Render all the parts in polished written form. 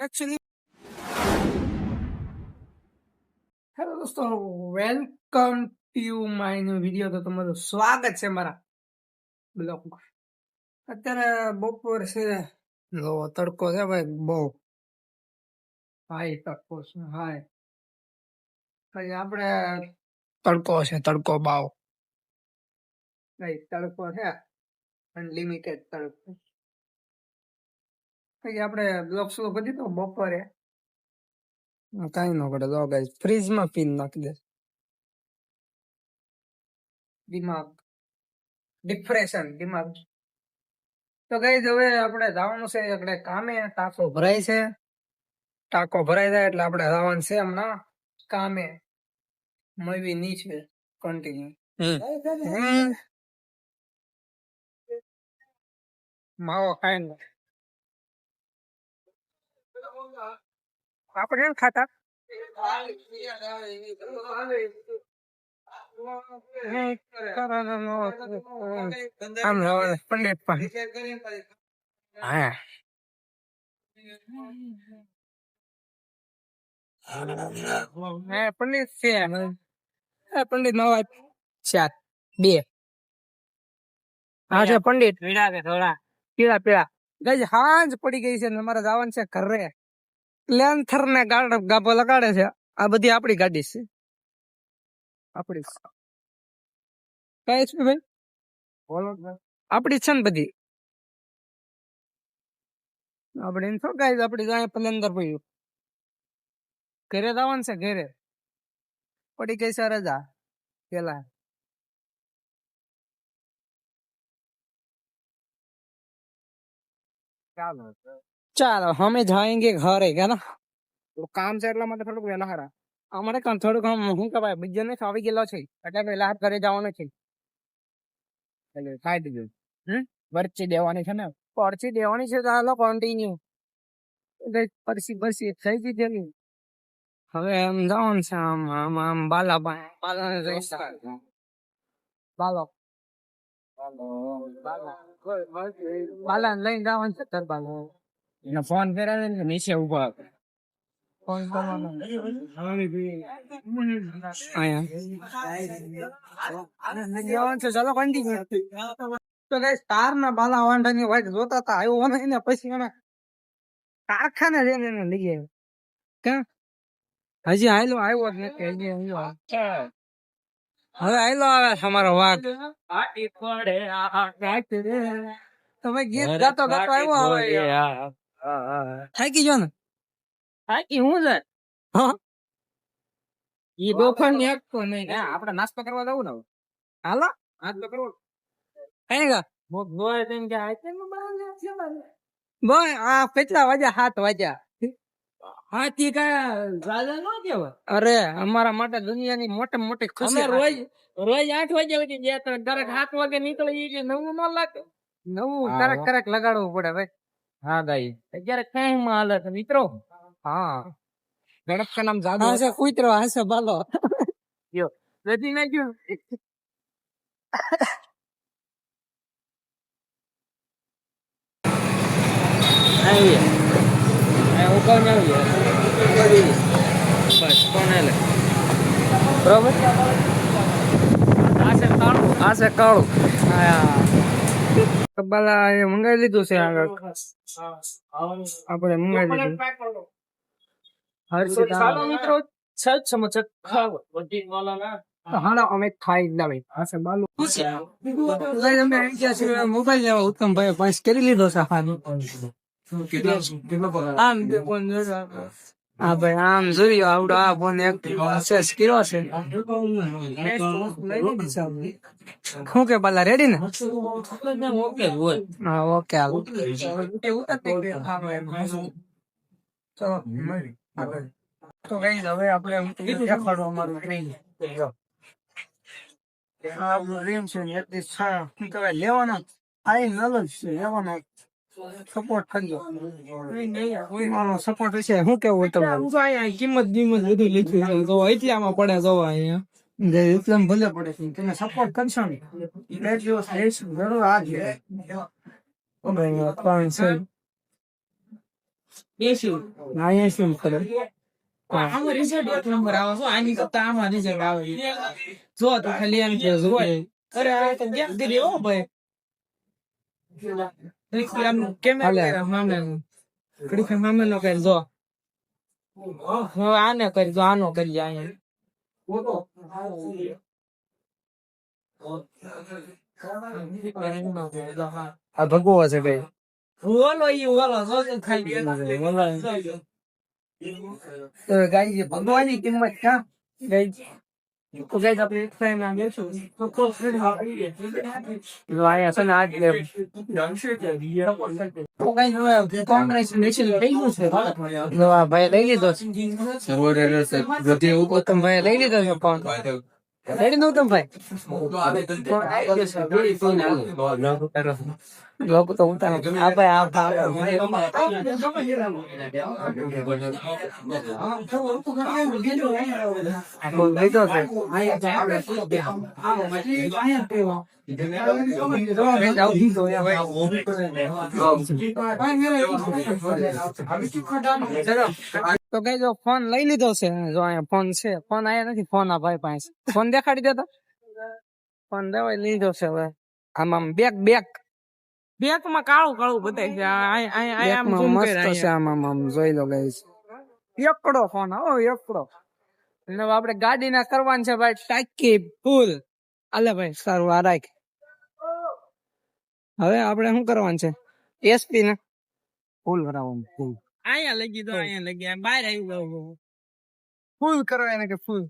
Actually hello દોસ્તો, welcome to my new video. તો તમારું સ્વાગત છે મારા બ્લોગમાં. અત્યારે બપોર છે, તડકો છે ભાઈ, બહુ હાઈ તડકો છે. હાય પછી આપણે તડકો છે, તડકો બાવ ભાઈ, તડકો છે અનલિમિટેડ તડકો. પછી આપણે બ્લોગ શરૂ કરી દીધો બપોરે. કઈ ન કરે તો ગાઈસ ફ્રીજમાં પીન નાખી દે દિમાગ, ડિપ્રેશન દિમાગ. તો ગાઈસ હવે આપણે જવાનું છે એટલે કામે. ટાંકો ભરાય છે, ટાંકો ભરાઈ જાય એટલે આપણે જવાનું છે હમણાં કામે. મળવી ની છે કન્ટિન્યુ. માવો ખાઈ ને આપણે એમ ખાતા પંડિત હા પંડિત છે. પંડિત નવા ચાર બે હા છે પંડિત થોડા પીળા પીળા. ગઈ હાંજ પડી ગઈ છે ને અમારે જવાનું છે ઘરે. લેન્થર ને ગાભો લગાડે છે. આ બધી આપડી ગાડી છે, આપડી કઈ છે ભાઈ, બોલો આપડી છે ને બધી આપડી. એમ શું કઈ આપડી જાય પ્લેન્ડર પડ્યું. ઘરે જવાનું છે, ઘરે પડી ગઈ છે રજા પેલા. ચાલો હમે જાएंगे ઘરે કે ના. તો કામ છે એટલા માટે થોડુંક વહેલા હારા. અમારે કામ થોડુંક આમ શું કહેવાય, બીજો ને આવી ગયેલો છે એટલે વહેલા હાથ ઘરે જવાનું છે. એટલે ખાઈ દીધું. પરચી દેવાની છે ને, પરચી દેવાની છે. ચાલો કોન્ટિન્યુ પરસી થઈ દીધેલી. હવે એમ જવાનું છે આમ આમ આમ બાલા બાલા બાલા લઈને જવાનું છે દરબાર. એને ફોન કર્યા ને નીચે ઉભા ફોન કરવાનો. ચાલો કન્ટિન્યુ. તો ગાઈસ તાર ના બાલા વાંઢા ની વાઈટ જોતા હતા, આવ્યો ને પછી અમે કારખાને જઈને એને લઈ આવ્યો. ક્યાં હજી આયલો આવ્યો જ નથી. હજી હવે આયલો આવે અમારો વાઘ. તમે ગીત ગાતો ગાતો આવ્યો આવે. થાકી ગયો ને? થાકી હું છે ઈ બપોર ની એક તો નહીં. આપણે નાસ્તો કરવા જવું ને. હાલો નાસ્તો કરવો કઈ ગા બોય. આ કેટલા વાગ્યા? 7 વાગ્યા. હાથી કયા રાજા નો કેવાય. અરે અમારા માટે દુનિયાની મોટી મોટી ખુશી. રોજ 8 વાગ્યા સુધી ગયા તો દરેક 7 વાગે નીકળી ગઈ. નવું ન લાગે, નવું કરક લગાડવું પડે ભાઈ. હા ભાઈ અત્યારે કઈ માં હાલત મિત્રો. હા ગણપ કા નામ જાદુ હશે. કૂતરો હશે બાલો યો નથી ના ગયો. બરોબર આ છે કાળું. બાલા એ મંગાવી લીધું છે આગળ. આપણે મંગાવી લીધું. મિત્રો હાલો અમે ખાઈ લાવી. મોબાઈલ લેવા ઉત્તમ ભાઈ પાંચ કરી લીધો છે. હા ભાઈ આમ જોયું આવડો આ ફોન એક કર્યો છે. શું કે બાલા રેડી ને? હા ઓકે હાલો. તો કઈ હવે આપણે દેખાડો અમારું ડ્રીમ. આપણું ડ્રીમ છે ને એક દિવસ શું કહેવાય લેવાનો આઈ નલ છે લેવાનો. સપોર્ટ કરજો. મારો સપોર્ટ વિશે શું કેવું તમારું? કિંમત બધું લીધું તો એટલામાં પડે જવા અહીંયા એટલામાં ભલે પડે. તમે સપોર્ટ કરશો ને બે દિવસ લઈશું જરૂર. આ છે અહીંયા શું કરે આમાં રિઝલ્ટ એક નંબર આવે છે આની કરતા આમાં રિઝલ્ટ આવે જો તો ખાલી એમ કે જોય અરે આ તો કેમ કરી હો ભાઈ આમ કેમેરા મામલે ઘડી મામલે નો કરી જો હવે આને કરી જો આનો કરી અહીંયા આ ભગવો છે ભાઈ ઓલો ઈ ઓલો ખાઈ તો ગાઈ ભગવાનની કિંમત ક્યાં ગઈ તો ગાઈ આપણે એક ટાઈમ ના બેસો તો આયા છે ને આજ લે તો ગાઈ કોંગ્રેચ્યુલેશન થઈ ગયું છે ભાઈ લઈ લીધો ઉત્તમ ભાઈ લઈ લીધો છે ફોન રેડી નો ઉત્તમ ભાઈ લોકો તો ઉતારો આ ભાઈ તો કઈ જો ફોન લઈ લીધો છે જો અહીંયા ફોન છે ફોન આયા નથી ફોન આ ભાઈ પાસે ફોન દેખાડી દેતો ફોન દેવાય લીધો છે હવે આમ બેક બેક માં કાળું કાળું બતાય છે આમ જોઈ લો ગાઈસ એકડો ફોન હો એકડો એટલે આપણે ગાડી ના કરવાનું છે ભાઈ ટાંકી ફૂલ આલે ભાઈ સારું આ રાખ હવે આપણે શું કરવાનું છે એસપી ને ફૂલ કરાવવાનું ફૂલ અહીંયા લઈ ગયો અહીંયા લઈ ગયા બહાર આવી ગયો ફૂલ કરો એને કે ફૂલ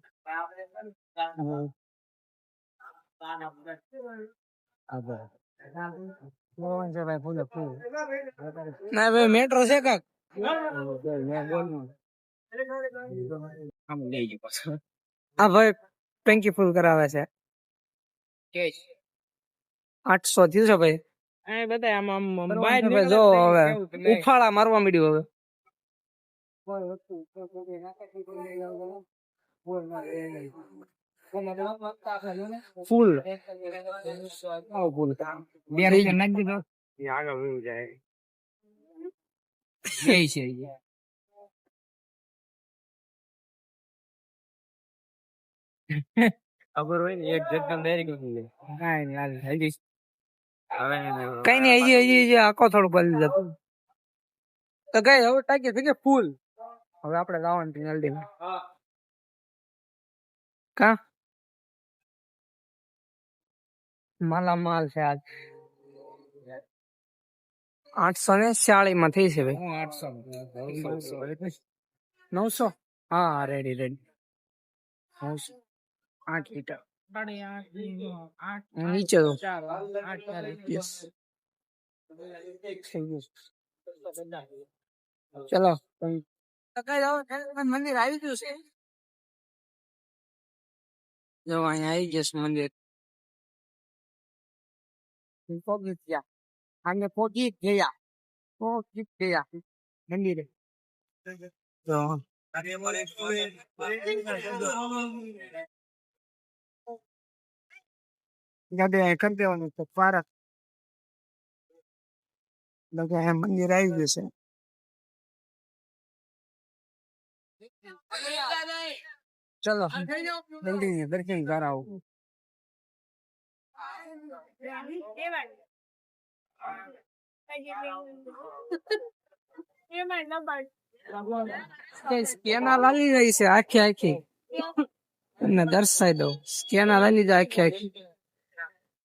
ના ભાઈ મેટ્રો છે કાક હા ભાઈ ટેન્કી ફૂલ કરાવે છે 800 થયું છે ભાઈ બધા આમ જો હવે ઉફાળા મારવા મળ્યું હવે ફૂલ ખબર હોય ને એક કઈ નઈ હજી આખો થોડું બદલી જતું તો કઈ હવે ટાંકી થઈ ગઈ ફૂલ હવે આપડે લાવવાનું જલ્દી કા માલ છે આજ 840 માં થઈ છે ભાઈ 900 હા રેડી 8 લીટર નીચે ચલો મંદિર આવી ગયું છે જો અહીંયા આવી જશે મંદિર પહોંચી ગયા મંદિરે ગાડી કરી દેવાનું તો પારક મંદિર આવી જશે ચલો જલ્દી દર્શન કરાવું સ્કેનર લાલી રહી છે આખી તમને દર્શાઈ દઉં સ્કેનર લાલી જાય આખી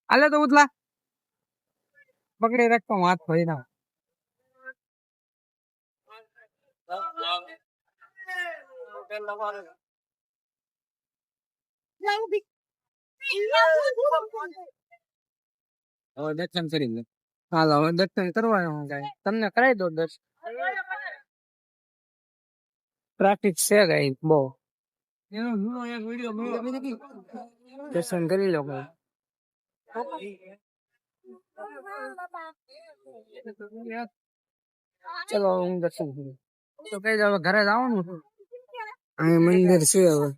હાલે તો ઉતલા પકડી રાખતો હાથ ભરી ના હવે દર્શન કરી લે હાલો હવે દર્શન કરવાનું તમને કરાવી દો દર્શન ટ્રાફિક છે ગઈ બહુ દર્શન કરી લો ચલો હું દર્શન કરું તો કઈ હવે ઘરે જવાનું અહીં મંદિર છે હવે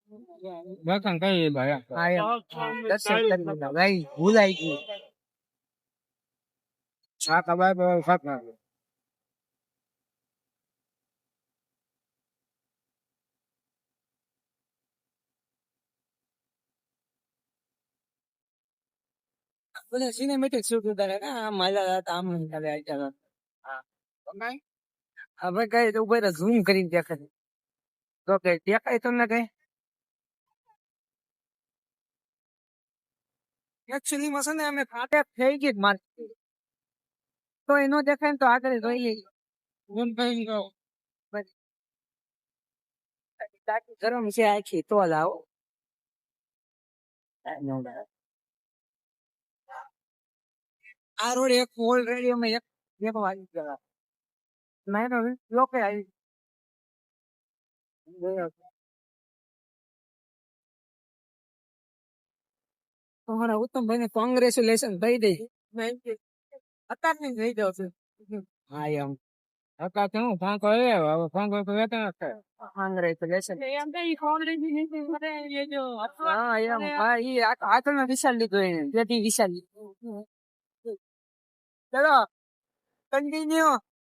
દર્શન કરી ભાઈ દર્શન કરી લીધા ભાઈ ભૂલાઈ ગયું આ કબાબ ખાતા બધા સિનેમેટિક શૂટ ઉતારે ને આમ હાલ્યા હતા આમ હાલ્યા હા હવે કઈ તો ઉપર ઝૂમ કરીને દેખાય તો કે દેખાય તમને કઈ એકચ્યુઅલી માં છે ને અમે ખાતે થઈ ગઈ મારી તો એનો દેખાય ને તો આગળ જોઈએ ઝૂમ કરીને કહો ગરમ છે આખી તો જ આવો આ રોડ એક ઓલરેડી અમે એક વાગી ગયા નહીં તો લોકો આવી તમારા ઉત્તમભાઈ ને કોંગ્રેચ્યુલેશન થઈ દઈ અત્યારની થઈ જાવ છે હા એમ અત્યારે તો હું ફાંકો હવે ફાંકો તો વેતા કોંગ્રેચ્યુલેશન હા એમ હા ઈ આગળ વિશાલ લીધો એને તેથી વિશાલ ચલો કન્ટિન્યુ